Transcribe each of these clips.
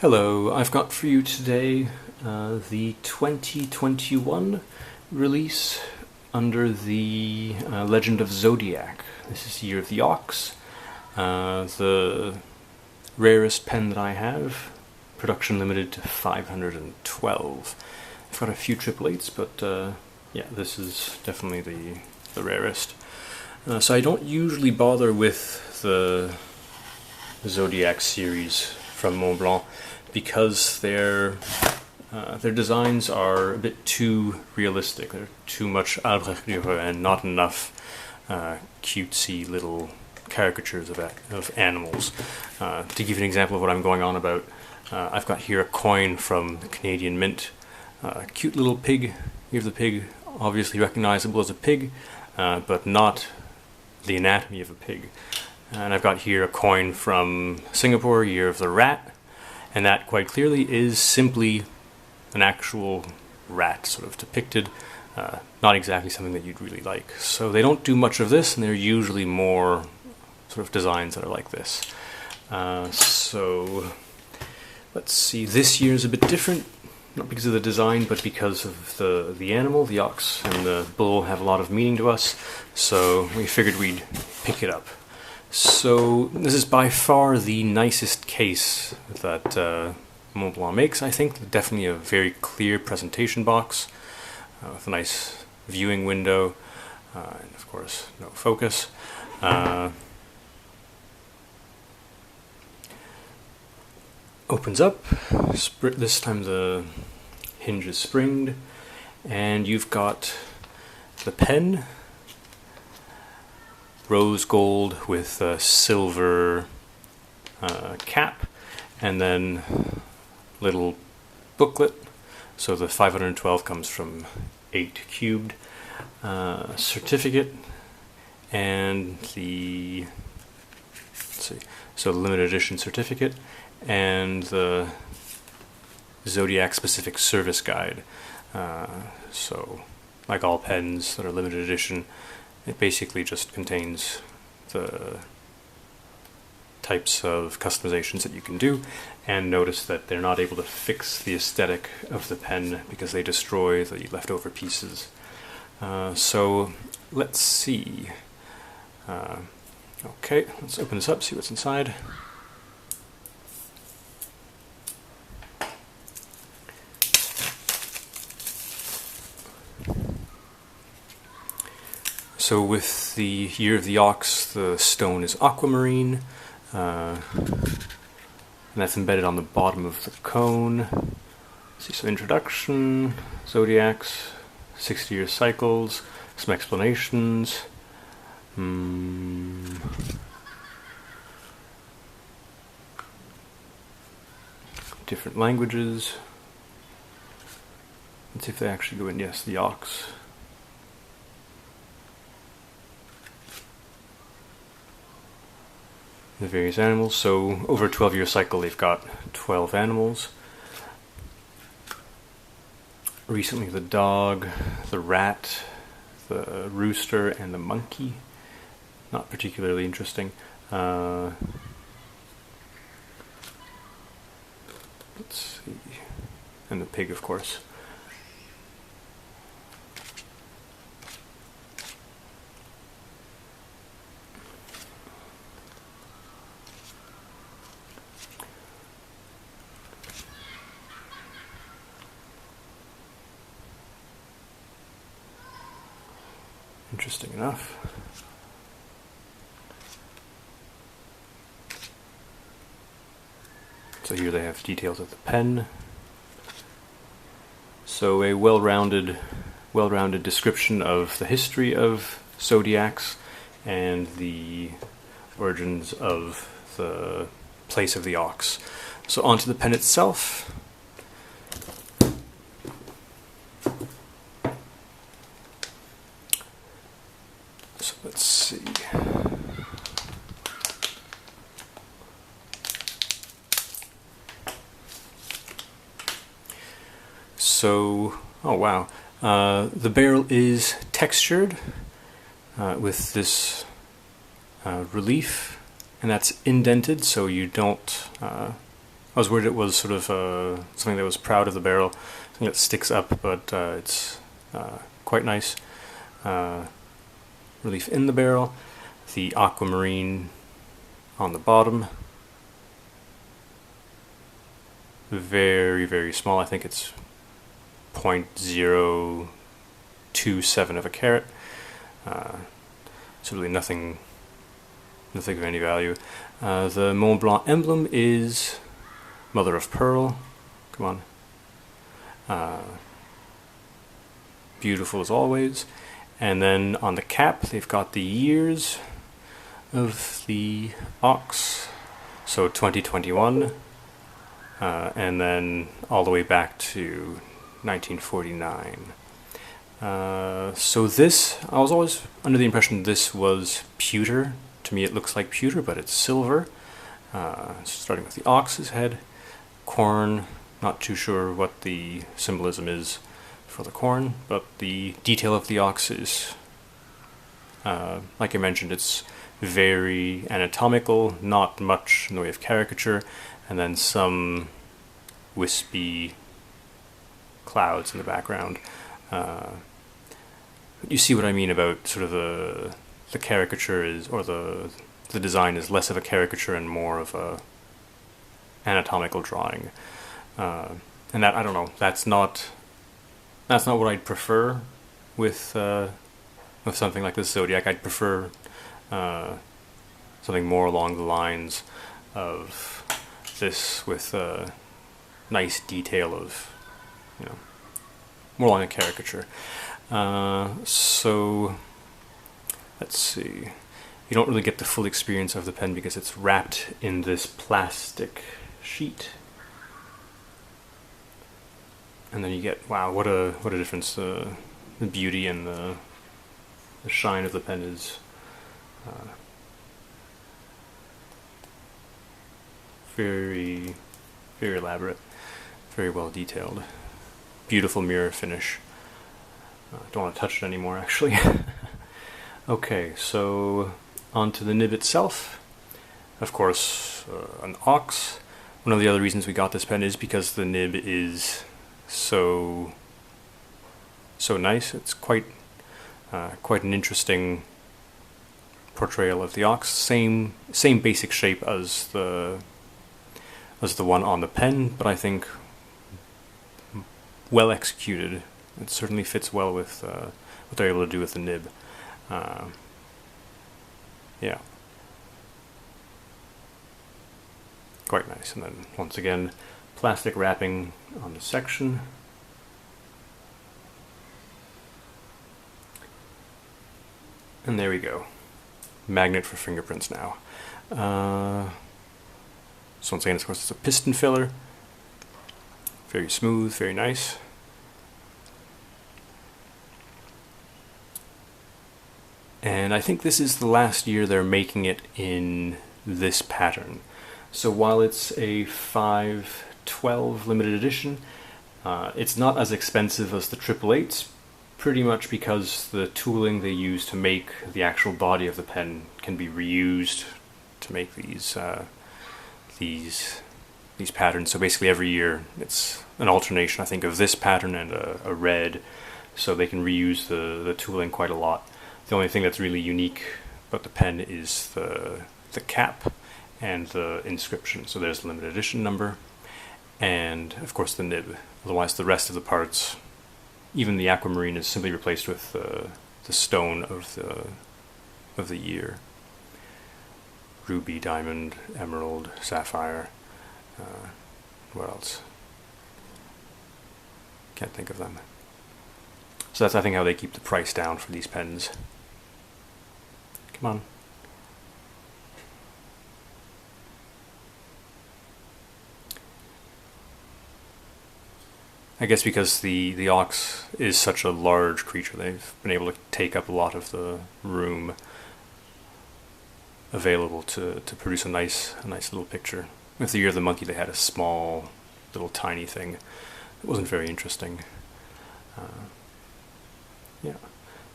Hello, I've got for you today the 2021 release under the Legend of Zodiac. This is Year of the Ox, the rarest pen that I have, production limited to 512. I've got a few 888s, but yeah, this is definitely the rarest. So I don't usually bother with the Zodiac series from Montblanc because their designs are a bit too realistic. They're too much arbre and not enough cutesy little caricatures of animals. To give you an example of what I'm going on about, I've got here a coin from the Canadian Mint. Cute little pig. Here's the pig, obviously recognizable as a pig, but not the anatomy of a pig. And I've got here a coin from Singapore, Year of the Rat, and that quite clearly is simply an actual rat sort of depicted, not exactly something that you'd really like. So they don't do much of this, and they're usually more sort of designs that are like this. So let's see, this year's a bit different, not because of the design, but because of the animal. The ox and the bull have a lot of meaning to us, so we figured we'd pick it up. So this is by far the nicest case that Montblanc makes, I think. Definitely a very clear presentation box with a nice viewing window, and of course no focus. Opens up, this time the hinge is springed, and you've got the pen, rose gold with a silver cap, and then little booklet. So the 512 comes from 8 cubed, certificate, and the, let's see, so the limited edition certificate, and the Zodiac specific service guide. So like all pens that are limited edition, it basically just contains the types of customizations that you can do, and notice that they're not able to fix the aesthetic of the pen because they destroy the leftover pieces. So let's see. Okay, let's open this up, see what's inside. So with the Year of the Ox, the stone is Aquamarine, and that's embedded on the bottom of the cone. Let's see, so introduction, Zodiacs, 60-year cycles, some explanations. Different languages. Let's see if they actually go in. Yes, the ox. The various animals. So over a 12-year cycle they've got 12 animals. Recently the dog, the rat, the rooster, and the monkey. Not particularly interesting. Let's see. And the pig, of course. Interesting enough. So here they have details of the pen. So a well-rounded description of the history of Zodiacs and the origins of the place of the ox. So onto the pen itself. So let's see. So, oh wow, the barrel is textured with this relief, and that's indented so you don't I was worried it was sort of something that was proud of the barrel, something that sticks up, but it's quite nice. Relief in the barrel, the Aquamarine on the bottom. Very, very small. I think it's 0.027 of a carat. So really nothing of any value. The Montblanc emblem is mother of pearl. Come on. Beautiful as always. And then on the cap, they've got the years of the ox. So 2021. And then all the way back to 1949. So this, I was always under the impression this was pewter. To me it looks like pewter, but it's silver. Starting with the ox's head. Corn, not too sure what the symbolism is for the corn, but the detail of the ox is, like I mentioned, it's very anatomical, not much in the way of caricature, and then some wispy clouds in the background. You see what I mean about sort of the caricature is, or the design is less of a caricature and more of a anatomical drawing. And that, I don't know, that's not what I'd prefer with something like this Zodiac. I'd prefer something more along the lines of this, with a nice detail of, you know, more along a caricature. So let's see. You don't really get the full experience of the pen because it's wrapped in this plastic sheet. And then you get, wow, what a difference the beauty and the shine of the pen is. Very, very elaborate, very well detailed. Beautiful mirror finish. Don't want to touch it anymore, actually. Okay, so onto the nib itself. Of course, an ox. One of the other reasons we got this pen is because the nib is so nice. It's quite an interesting portrayal of the ox. Same basic shape as the one on the pen, but I think well executed. It certainly fits well with what they're able to do with the nib. Yeah, quite nice. And then once again, plastic wrapping on the section. And there we go. Magnet for fingerprints now. So once again, of course, it's a piston filler. Very smooth, very nice. And I think this is the last year they're making it in this pattern. So while it's a 512 limited edition, it's not as expensive as the 888s, pretty much because the tooling they use to make the actual body of the pen can be reused to make these patterns. So basically every year it's an alternation, I think, of this pattern and a red, so they can reuse the tooling quite a lot. The only thing that's really unique about the pen is the cap and the inscription. So there's the limited edition number, and of course the nib. Otherwise, the rest of the parts, even the Aquamarine, is simply replaced with the stone of the year. Ruby, diamond, emerald, sapphire. What else? Can't think of them. So that's, I think, how they keep the price down for these pens. Come on. I guess because the ox is such a large creature, they've been able to take up a lot of the room available to produce a nice little picture. With the Year of the Monkey, they had a small, little tiny thing. It wasn't very interesting. Yeah.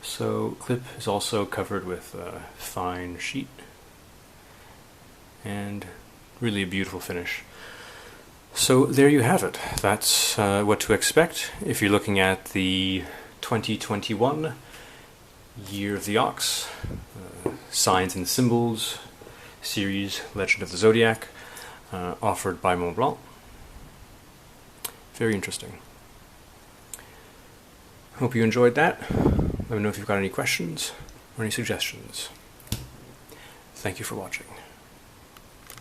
So clip is also covered with a fine sheet, and really a beautiful finish. So there you have it. That's what to expect if you're looking at the 2021 Year of the Ox, Signs and Symbols series, Legend of the Zodiac, offered by Montblanc. Very interesting. Hope you enjoyed that. Let me know if you've got any questions or any suggestions. Thank you for watching.